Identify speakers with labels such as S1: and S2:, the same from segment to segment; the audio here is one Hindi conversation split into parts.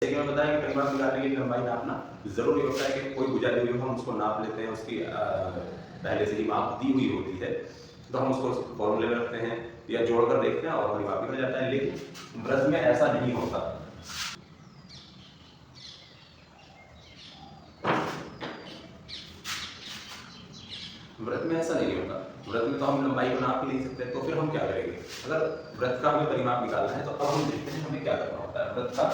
S1: जैसे कि मैं बताया कि परिमाप निकालने के लिए लंबाई नापना जरूरी होता है कि कोई भुजा दी हुई हो हम उसको नाप लेते हैं, उसकी पहले से ही माप दी हुई होती है तो हम उसको फॉर्मूले में रखते हैं या जोड़कर देखते हैं और परिमाप निकल जाता है। लेकिन वृत्त में ऐसा नहीं होता। वृत्त में ऐसा नहीं होता। वृत्त में तो हम लंबाई को नाप ही नहीं सकते, तो फिर हम क्या करेंगे? अगर वृत्त का हमें परिमाप निकालना है तो अब हम देखते हैं हमें क्या करना होता है। वृत्त का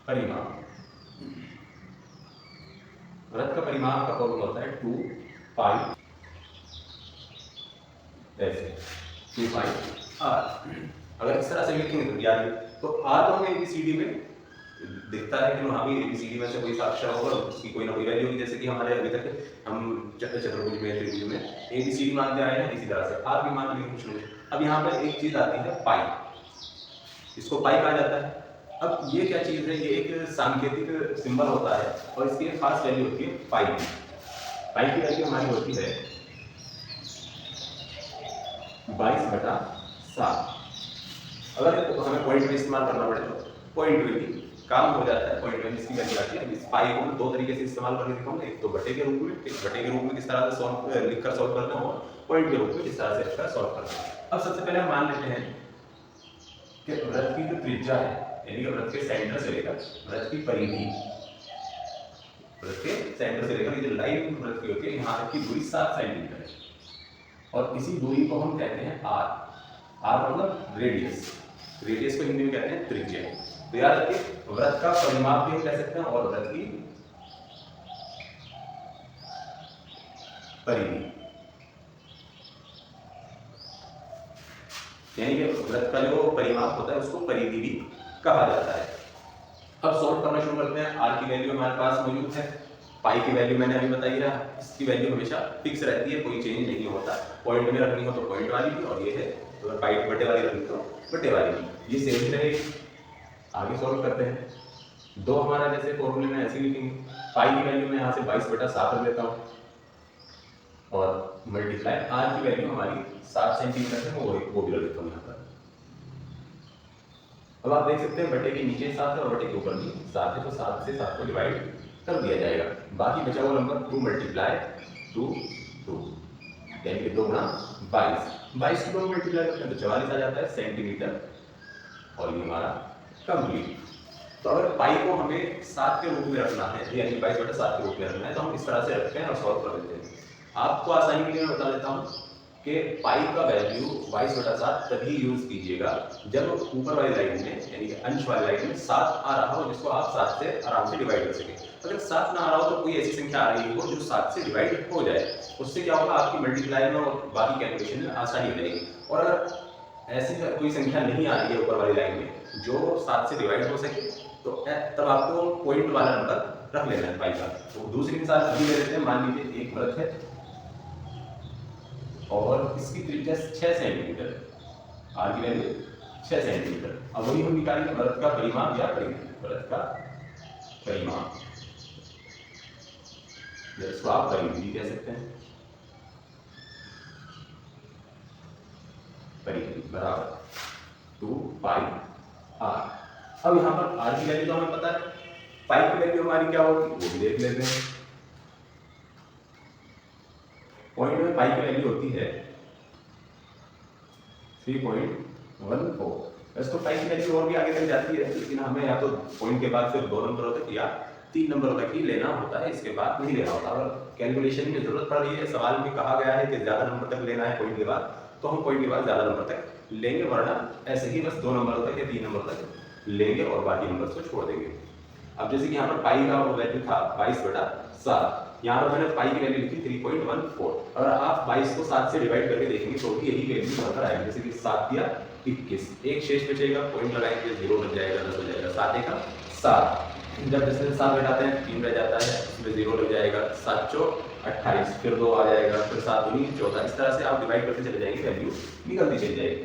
S1: परिमाप, वृत्त का परिमाप का फॉर्मूला होता है 2 पाई, ऐसे 2 पाई r। अगर इस तरह से लिखेंगे तो याद, तो r तो हमें एबीसीडी में दिखता है कि वहाँ भी एबीसीडी में से कोई सा अक्षर होगा उसकी कोई ना कोई वैल्यू होगी। जैसे कि हमारे अभी तक हम चतुर्भुज में त्रिभुज में एबीसीडी मानते आए हैं, इसी तरह से आर भी मान लेंगे कुछ लोग। अब यहाँ पर एक चीज आती है पाई, इसको पाई कहा जाता है। अब ये क्या चीज है? ये एक सांकेतिक सिंबल होता है और इसकी एक खास वैल्यू होती है पाई की। पाई की वैल्यू हमारी होती है 22/7। अगर तो हमें पॉइंट में इस्तेमाल करना पड़े तो पॉइंट में भी काम हो जाता है। पॉइंट में इसकी वैल्यू आती है। इस पाई को मैं दो तरीके से इस्तेमाल करके दिखाऊंगा, एक तो बटे के रूप में, एक बटे के रूप में किस तरह से सॉल्व लिखकर सॉल्व करते हैं, और पॉइंट के रूप में किस तरह से इसका सॉल्व करते हैं। अब सबसे पहले हम मान लेते हैं कि वृत्त की जो त्रिज्या है, यानी कि वृत्त के सेंटर से लेकर वृत्त की परिधि, वृत्त के सेंटर से लेकर ये जो लाइन वृत्त की होती है यहाँ तक की दूरी 7 सेंटीमीटर है और इसी दूरी को हम कहते हैं आर। आर मतलब रेडियस। रेडियस को हिंदी में कहते हैं त्रिज्या। तो याद रखिए वृत्त का परिमाप भी कह सकते हैं और वृत्त की परिधि, यानी कि वृत्त का जो परिमाप होता है उसको परिधि भी कहा जाता है। अब सॉल्व करना शुरू करते हैं। आर की वैल्यू हमारे पास मौजूद है, पाई की वैल्यू मैंने अभी बताई रहा, इसकी वैल्यू हमेशा फिक्स रहती है, कोई चेंज नहीं होता। पॉइंट में रखनी हो तो पॉइंट वाली भी, और ये है तो अगर पाई बटे वाली रखनी तो बटे वाली भी, ये सेम ही रहेगी। आगे सॉल्व करते हैं। दो हमारा जैसे फॉर्मूले में ऐसे लिखेंगे, पाई की वैल्यू मैं यहाँ से 22/7 रख देता हूँ और मल्टीप्लाई आर की वैल्यू हमारी 7 सेंटीमीटर है, वो भी रख देता हूँ यहाँ पर। अब आप देख सकते हैं बटे के नीचे 7 है और बटे के ऊपर भी 7 है, तो 7 से 7 को डिवाइड कर दिया जाएगा। बाकी बचा हुआ नंबर 2 मल्टीप्लाई 2 2, यानी कि 2 गुणा 22 को 2 मल्टीप्लाई करते हैं तो 44 आ जाता है सेंटीमीटर, और ये हमारा कंप्लीट। तो अगर पाई को हमें 7 के रूप में रखना है, यानी 22/7 के रूप में रखना है, तो हम इस तरह से रखते हैं और सॉल्व कर देते हैं। आपको आसानी के लिए मैं बता देता हूँ कि पाई का वैल्यू 22/7 तभी यूज कीजिएगा जब ऊपर वाली लाइन में, यानी कि अंश वाली लाइन में 7 आ रहा हो जिसको आप 7 से आराम से डिवाइड कर सके। अगर 7 ना आ रहा हो तो कोई ऐसी संख्या आ रही हो जो 7 से डिवाइड हो जाए, उससे क्या होगा आपकी मल्टीप्लाई में और बाकी कैलकुलेशन में आसानी हो जाएगी। और अगर ऐसी कोई संख्या नहीं आ रही है ऊपर वाली लाइन में जो 7 से डिवाइड हो सके, तो तब आपको पॉइंट वाला नंबर रख लेना है पाई का। तो दूसरी मिसाल अभी ले लेते हैं। मान लीजिए एक वृत्त है और इसकी त्रिज्या 6 सेंटीमीटर है, आर की वैल्यू 6 सेंटीमीटर। अब वही हम निकालेंगे वृत्त का परिमाप या परिधि। वृत्त का परिमाप, जिसको आप परिधि भी कह सकते हैं, परिधि बराबर 2 पाई आर। अब यहाँ पर आर की वैल्यू तो हमें पता है, पाई की वैल्यू हमारी क्या होगी वो भी देख लेते हैं। पॉइंट में पाई की वैल्यू होती है 3.14। वैसे तो पाई की वैल्यू और भी आगे तक जाती है, लेकिन हमें या तो पॉइंट के बाद सिर्फ 2 नंबरों तक या 3 नंबरों तक ही लेना होता है, इसके बाद नहीं लेना होता। अगर कैलकुलेशन में जरूरत पड़ रही है, सवाल में कहा गया है कि ज्यादा नंबर तक लेना है पॉइंट के बाद, तो हम पॉइंट के बाद ज्यादा नंबर तक लेंगे, वरना ऐसे ही बस 2 नंबरों तक या 3 नंबर तक लेंगे और बाकी नंबर को छोड़ देंगे। अब जैसे कि यहाँ पर पाई का वैल्यू था 22/7, यहाँ पर मैंने पाई की वैल्यू लिखी 3.14। अगर आप 22 को 7 से डिवाइड करके देखेंगे तो भी यही वैल्यू बनकर आएगी। जैसे कि 7 दिया 21, एक शेष बचेगा, पॉइंट लगाएंगे 0 बच जाएगा, 10 हो जाएगा, 7 एक 7। जब जैसे 7 घटाते हैं 3 रह जाता है, इसमें 0 लग जाएगा, 7 चौक 28, फिर 2 आ जाएगा, फिर 7 दूनी 14। इस तरह से आप डिवाइड करते चले जाएंगे, वैल्यू निकलती चली जाएगी।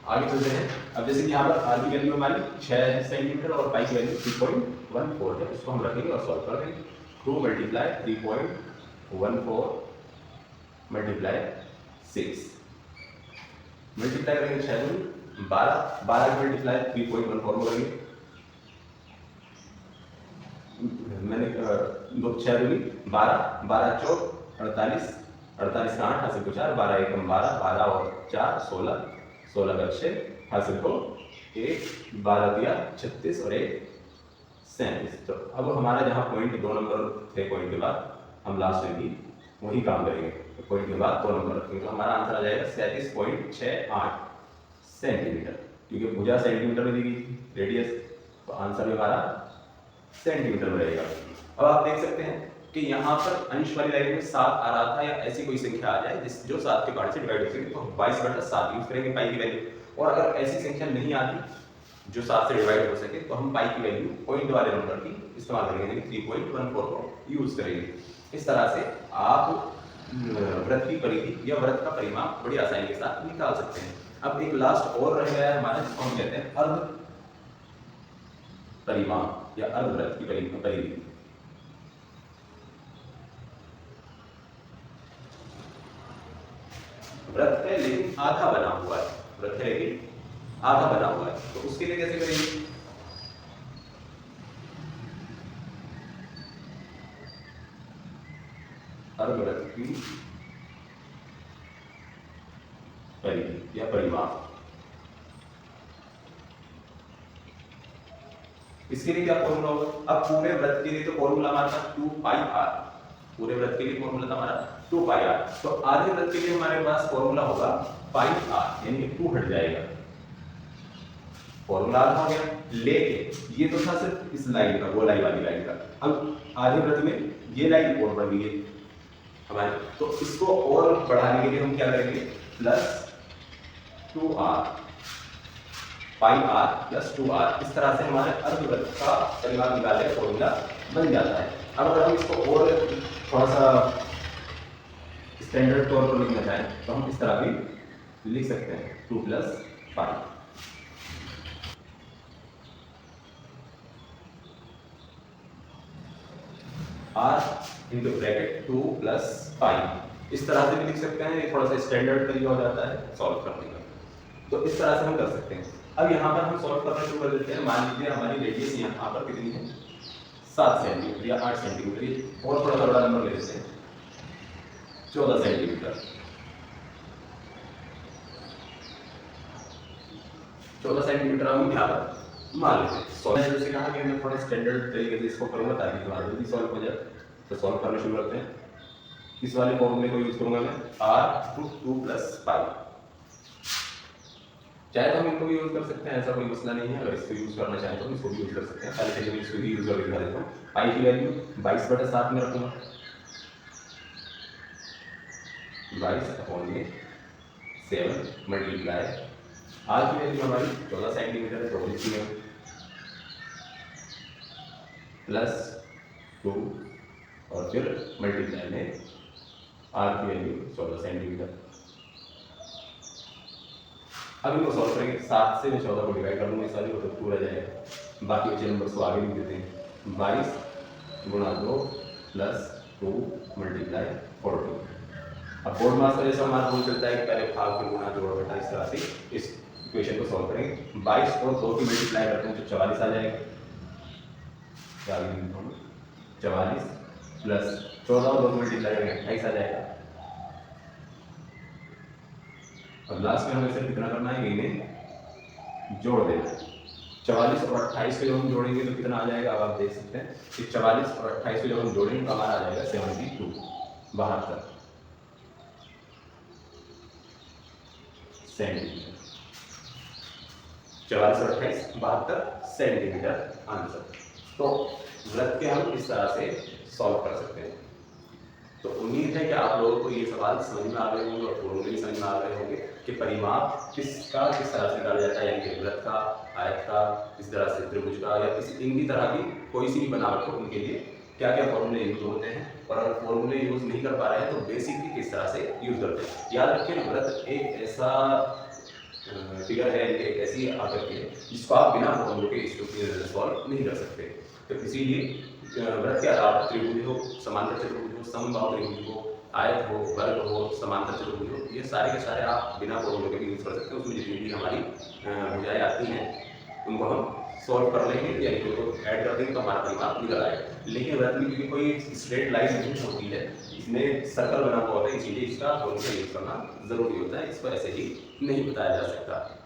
S1: आगे चलते हैं। अब जैसे कि यहाँ पर आर की वैल्यू हमारी 6 सेंटीमीटर और पाई की वैल्यू 3.14 है, इसको हम रखेंगे और सॉल्व कर देंगे। 2 मल्टीप्लाई 3.14 मल्टीप्लाई 6, मल्टीप्लाई करेंगे 6 दूनी 12 12 की मल्टीप्लाई 3.14 करेंगे, मैंने 2 6 दूनी 12 12 चौक 48 48 का 8 हासिल को 4 12 एकम 12 12 और 4 16 16 का 6 हासिल को 1 12 दिया 36 और 1 37। तो अब हमारा जहाँ पॉइंट 2 नंबर थे पॉइंट के बाद हम लास्ट में भी वही काम करेंगे, तो पॉइंट के बाद 2 नंबर रखेंगे, तो हमारा आंसर आ जाएगा 37.68 सेंटीमीटर, क्योंकि भुजा सेंटीमीटर में दी गई थी रेडियस, तो आंसर भी हमारा सेंटीमीटर में रहेगा। अब आप देख सकते हैं कि यहाँ पर अंश वाली लाइन में 7 आ रहा था, या ऐसी कोई संख्या आ जाए जिस जो 7 के पार्ट से डिवाइड हो सके, तो 22/7 यूज करेंगे पाई की वैल्यू, और अगर ऐसी संख्या नहीं आती जो 7 से डिवाइड हो सके तो हम पाई की वैल्यू पॉइंट वाले नंबर की इस्तेमाल करेंगे, यानी 3.14 को यूज करेंगे। इस तरह से आप वृत्त की परिधि या वृत्त का परिमाप बड़ी आसानी के साथ निकाल सकते हैं। अब एक लास्ट और रह गया है हमारा, जिसको हम कहते हैं अर्ध परिमाप या अर्धवृत्त की परिधि। वृत्त है लेकिन आधा बना हुआ है, वृत्त है लेकिन आधा बना हुआ है, तो उसके लिए कैसे करेंगे? अर्धवृत्त की परिधि या परिमाप, इसके लिए क्या फॉर्मूला होगा? अब पूरे वृत्त के लिए तो फॉर्मूला हमारा 2πr, पूरे वृत्त के लिए फॉर्मूला था हमारा 2πr, तो आधे वृत्त के लिए हमारे पास फॉर्मूला होगा πr, यानी 2 हट जाएगा, फॉर्मूला आधा हो गया। लेकिन ये तो था सिर्फ इस लाइन का, गोलाई वाली लाइन का, अब आधे वृत्त में ये लाइन और बढ़ गई है हमारे, तो इसको और बढ़ाने के लिए हम क्या करेंगे? Plus 2r, πr plus 2r, इस तरह से हमारे अर्धवृत्त का परिमाप निकालने का फॉर्मूला बन जाता है। अब अगर हम इसको और थोड़ा सा स्टैंडर्ड तौर पर लिखना चाहें तो हम इस तरह भी लिख सकते हैं, 2 + π, r इंटू ब्रैकेट 2 + π, इस तरह से भी लिख सकते हैं। ये थोड़ा सा स्टैंडर्ड तरीका हो जाता है सॉल्व करने का, तो इस तरह से हम कर सकते हैं। अब यहाँ पर हम सॉल्व करना शुरू कर देते हैं। मान लीजिए हमारी रेडियस यहाँ पर कितनी है? 7 सेंटीमीटर या 8 सेंटीमीटर, और थोड़ा सा बड़ा नंबर ले लेते हैं, 14 सेंटीमीटर। 14 सेंटीमीटर हम यहाँ पर मान लेते हैं। मैंने जैसे कहा कि मैं थोड़ा स्टैंडर्ड तरीके से इसको करूँगा ताकि हमारा जल्दी सॉल्व हो जाए, तो सॉल्व करना शुरू करते हैं। इस वाले फॉर्मूले को यूज करूंगा मैं, r 2 + π, चाहे तो हम इनको भी यूज कर सकते हैं, ऐसा कोई मसला नहीं है। अगर इसको यूज करना चाहें तो इसको भी यूज कर सकते हैं। पहले से इसको भी यूज करके दिखा देता हूँ। पाई की वैल्यू 22/7 में रखूंगा, 22/7 मल्टीप्लाई r की वैल्यू हमारी 14 सेंटीमीटर है, तो लिखी है प्लस 2 और फिर मल्टीप्लाई में r की वैल्यू 14 सेंटीमीटर। अब इनको सॉल्व करेंगे, 7 से मैं 14 को डिवाइड कर दूंगा, इस वाले को तो पूरा जाएगा। बाकी बचे नंबर्स को आगे लिख देते हैं, 22 × 2 + 2 × 14। अब बोर्ड मास का जैसा हमारा रूल चलता है कि पहले भाग फिर गुणा जोड़ घटा, इस तरह से इस इक्वेशन को सॉल्व करेंगे। 22 और 2 की मल्टीप्लाई करते हैं तो 44 आ जाएगा, 44 प्लस 14 और 2 की मल्टीप्लाई करेंगे 28 आ जाएगा। और लास्ट में हमें सिर्फ कितना करना है, इन्हें जोड़ देना है। 44 और 28 को जब हम जोड़ेंगे तो कितना आ जाएगा, अब आप देख सकते हैं कि 44 और 28 को जब हम जोड़ेंगे तो हमारा आ जाएगा 72 सेंटीमीटर। 44 और 28 72 सेंटीमीटर आंसर। तो वृत्त के हम इस तरह से सॉल्व कर सकते हैं। तो उम्मीद है कि आप लोगों को ये सवाल समझ में आ रहे होंगे और फॉर्मूले समझ में आ रहे होंगे कि परिमाप किस तरह से निकाला जाता है, यानी कि वृत्त का, आयत का, इस तरह से त्रिभुज का, या किसी इनकी तरह की कोई सी भी बनावट हो, उनके लिए क्या क्या फॉर्मूले यूज होते हैं। और अगर फॉर्मूले यूज नहीं कर पा रहे हैं तो बेसिकली किस तरह से यूज करते हैं। याद रखिए, वृत्त एक ऐसा फिगर है, एक ऐसी आकृति है जिसको आप बिना फॉर्मूले के सॉल्व नहीं कर सकते। तो इसीलिए वृत्त के अलावा त्रिभुज हो, समांतर चतुर्भुज हो, समबाहु त्रिभुज हो, आयत हो, वर्ग हो, समांतर चतुर्भुज हो, ये सारे के सारे आप बिना फॉर्मूले के भी यूज कर सकते हैं। उसमें जितनी भी हमारी भुजाएं आती हैं उनको हम सॉल्व कर लेंगे, या इनको ऐड कर देंगे तो हमारा परिमाप निकल आएगा। लेकिन वृत्त में क्योंकि कोई स्ट्रेट लाइन नहीं होती है, इसमें सर्कल बना हुआ होता है, इसीलिए इसका फॉर्मूला यूज करना जरूरी होता है, इसको ऐसे ही नहीं बताया जा सकता।